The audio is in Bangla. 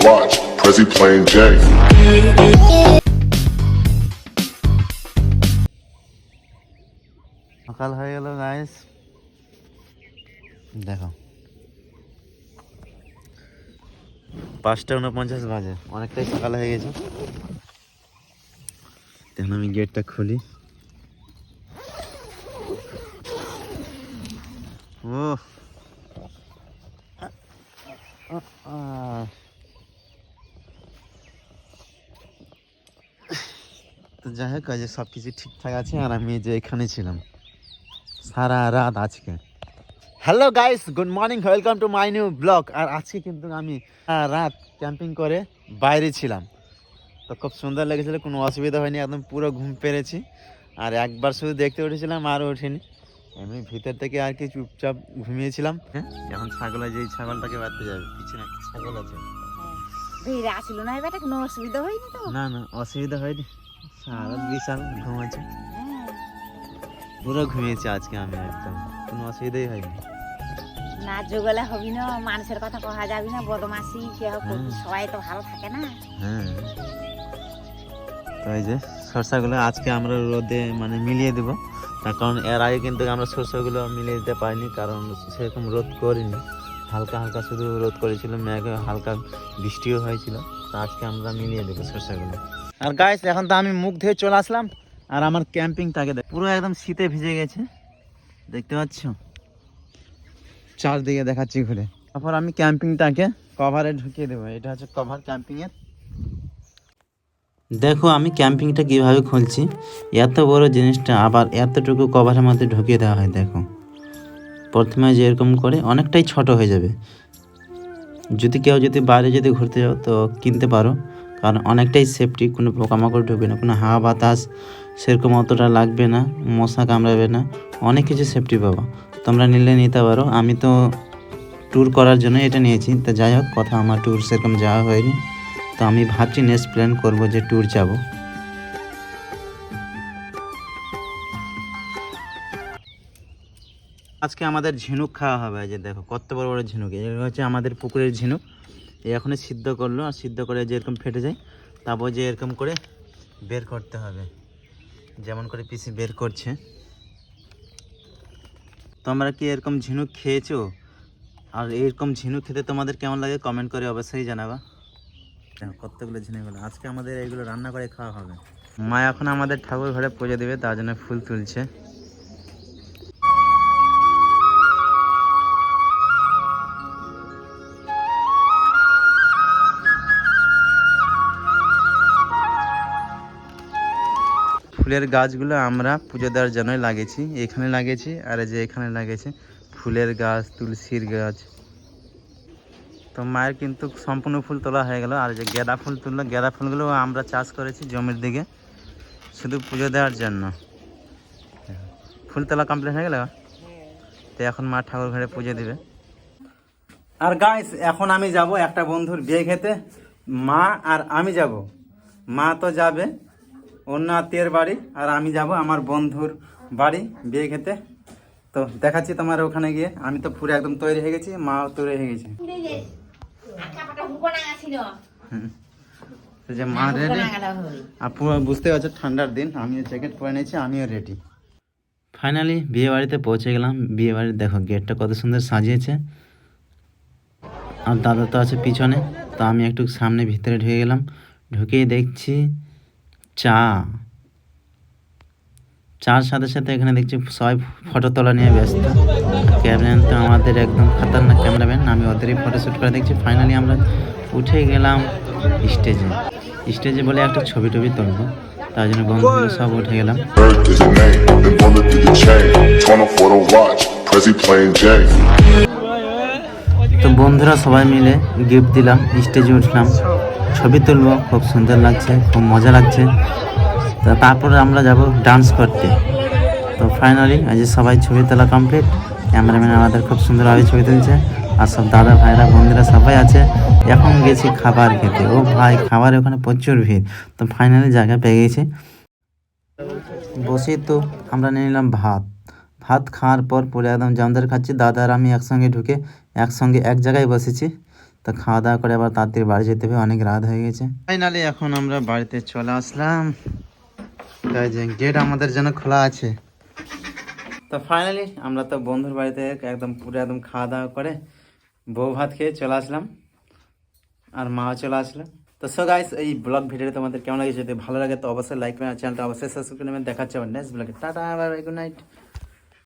watch. Prezi playing Jay. সকাল হয়ে গেল গাইস, দেখো 5:49 বাজে, অনেকটাই সকাল হয়ে গেছে। দেখুন আমি গেটটা খুলি। ও তো যাই হোক, কাজে সব কিছু ঠিকঠাক আছে। আর আমি যে এখানে ছিলাম সারা রাত আজকে। Hello guys, good morning, welcome to my new blog. আর আজকে কিন্তু আমি সারা রাত ক্যাম্পিং করে বাইরে ছিলাম, তো খুব সুন্দর লেগেছিলো, কোনো অসুবিধা হয়নি, একদম পুরো ঘুম পেরেছি। আর একবার শুধু দেখতে উঠেছিলাম, আর ওঠেনি, এমনি ভিতর থেকে আর কি চুপচাপ ঘুমিয়েছিলাম। হ্যাঁ, এখন ছাগলে যেই ছাগলটাকে বাঁধতে যাবে, পিছনে একটা ছাগল আছে। ভিড়ে আসিল না এবারে, কোনো অসুবিধা হয়নি তো? না না, অসুবিধা হয়নি, সারা বিশাল ঘুমাচ্ছে, পুরো ঘুমিয়েছি আজকে আমি, একদম কোনো অসুবিধাই হয়নি। না যোগলে হবি না, মানুষের কথা কহা যাবি না, বদমাসি কে করবি, সবাই তো ভালো থাকে না। হ্যাঁ, তো এই যে সরষাগুলো আজকে আমরা রোদে মানে মিলিয়ে দেবো, তার কারণ এর আগে কিন্তু আমরা সরষাগুলো মিলিয়ে দিতে পারিনি, কারণ সেরকম রোদ করিনি, হালকা হালকা শুধু রোদ করেছিল, মেঘ হালকা বৃষ্টিও হয়েছিল। তো আজকে আমরা মিলিয়ে দেবো সরষাগুলো। আর গাইস, এখন তো আমি মুখ ধুয়ে চলে আসলাম, আর আমার ক্যাম্পিংটাকে পুরো একদম শীতে ভিজে গেছে, দেখতে পাচ্ছ, চারদিকে দেখাচ্ছি ঘুরে। তারপর আমি ক্যাম্পিংটাকে কভারে ঢুকিয়ে দেবো, এটা হচ্ছে কভার ক্যাম্পিংয়ের। দেখো আমি ক্যাম্পিংটা কীভাবে খুলছি, এত বড় জিনিসটা আবার এতটুকু কভারের মধ্যে ঢুকিয়ে দেওয়া হয়। দেখো প্রথমে যেরকম করে অনেকটাই ছোট হয়ে যাবে, যদি বাইরে ঘুরতে যাও তো কিনতে পারো, কারণ অনেকটাই সেফটি, কোনো পোকামাকড় ঢুকবে না, কোনো হাওয়া বাতাস সেরকম অতটা লাগবে না, মশা কামড়াবে না, অনেক কিছু সেফটি পাবো, তোমরা নিতে পারো। আমি তো ট্যুর করার জন্য এটা নিয়েছি, তো যাই হোক, কথা আমার ট্যুর সেরকম যাওয়া হয়নি, তো আমি ভাবছি নেক্সট প্ল্যান করব যে ট্যুর যাব। আজকে আমাদের ঝিনুক খাওয়া হবে, যে দেখো কত বড় বড় ঝিনুক, এগুলো হচ্ছে আমাদের পুকুরের ঝিনুক। এখনই সিদ্ধ করলো, আর সিদ্ধ করে যেরকম ফেটে যায়, তারপর যে এরকম করে বের করতে হবে, যেমন করে পিসি বের করছে। তোমরা কি এরকম ঝিনুক খেয়েছো? আর এরকম ঝিনুক খেতে তোমাদের কেমন লাগে কমেন্ট করে অবশ্যই জানাবা। কতগুলো ঝিনুকগুলো আজকে আমাদের এইগুলো রান্না করে খাওয়া হবে। মা এখন আমাদের ঠাকুর ঘরে পুজো দেবে, তার জন্য ফুল তুলছে। ফুলের গাছগুলো আমরা পুজো দেওয়ার জন্যই লাগিয়েছি, এখানে লাগিয়েছি, আর যে এখানে লাগিয়েছি ফুলের গাছ, তুলসীর গাছ। তো মায়ের কিন্তু সম্পূর্ণ ফুল তোলা হয়ে গেল, আর যে গাঁদা ফুল তুললো, গাঁদা ফুলগুলো আমরা চাষ করেছি জমির দিকে শুধু পুজো দেওয়ার জন্য। ফুল তোলা কমপ্লিট হয়ে গেল, তো এখন মা ঠাকুর ঘরে পুজো দিবে। আর গাইস, এখন আমি যাব একটা বন্ধুর বিয়ে খেতে, মা আর আমি যাব। মা তো যাবে অন্য আত্মীয়ের বাড়ি, আর আমি যাব আমার বন্ধুর বাড়ি বিয়ে খেতে। তো দেখাচ্ছি তোমার ওখানে গিয়ে। আমি তো পুরো একদম তৈরি হয়ে গেছি, মাও তৈরি হয়ে গেছে। যে মা রেডি, আর পুরো বুঝতে পারছো ঠান্ডার দিন, আমিও জ্যাকেট পরে নিয়েছি, আমিও রেডি। ফাইনালি বিয়ে বাড়িতে পৌঁছে গেলাম। বিয়ে বাড়ির দেখো গেটটা কত সুন্দর সাজিয়েছে, আর দাদা তো আছে পিছনে। তো আমি একটু সামনে ভিতরে ঢুকে গেলাম, ঢুকেই দেখছি চার সাথে সাথে এখানে দেখছি সবাই ফটো তোলা নিয়ে ব্যস্ত। ক্যামেরাম্যান তো আমাদের একদম খাতারনাক ক্যামেরাম্যান, আমি ওদেরই ফটো শ্যুট করে দেখছি। ফাইনালি আমরা উঠে গেলাম স্টেজে বলে একটা ছবি টবি তুলবো, তার জন্য বন্ধুগুলো সব উঠে গেলাম। তো বন্ধুরা সবাই মিলে গিফট দিলাম, স্টেজে উঠলাম, ছবি তুলবো, খুব সুন্দর লাগছে, খুব মজা লাগছে। তারপরে আমরা যাব ডান্স করতে। তো ফাইনালি আজ সবাই ছবি তোলা কমপ্লিট, ক্যামেরাম্যান আমাদের খুব সুন্দরভাবে ছবি তুলছে, আর সব দাদা ভাইরা বন্ধুরা সবাই আছে। এখন গেছি খাবার খেতে, ও ভাই খাবার ওখানে প্রচুর ভিড়। তো ফাইনালি জায়গা পেয়ে গেছি, বসে তো আমরা নিয়ে নিলাম ভাত খাওয়ার পর পুরো একদম জামদার খাচ্ছি, দাদা আর আমি একসঙ্গে ঢুকে একসঙ্গে এক জায়গায় বসেছি। তো খাওয়া দাওয়া করে আবার তাড়াতাড়ি বাড়ি যেতে হবে, অনেক রাত হয়ে গেছে। ফাইনালি এখন আমরা বাড়িতে চলে আসলাম। তাই যে গেট আমাদের জন্য খোলা আছে। তো ফাইনালি আমরা তো বন্ধুর বাড়িতে একদম পুরো একদম খাওয়া দাওয়া করে বউ ভাত খেয়ে চলে আসলাম, আর মাও চলে আসলো। তো সো গাইস, এই ব্লগ ভিডিওটা তোমাদের কেমন লাগে? যদি ভালো লাগে তো অবশ্যই লাইক করবেন, চ্যানেলটা অবশ্যই সাবস্ক্রাইব করে নেবেন। দেখা হচ্ছে আবার নেক্সট ব্লগে। Tata, bye bye, good night.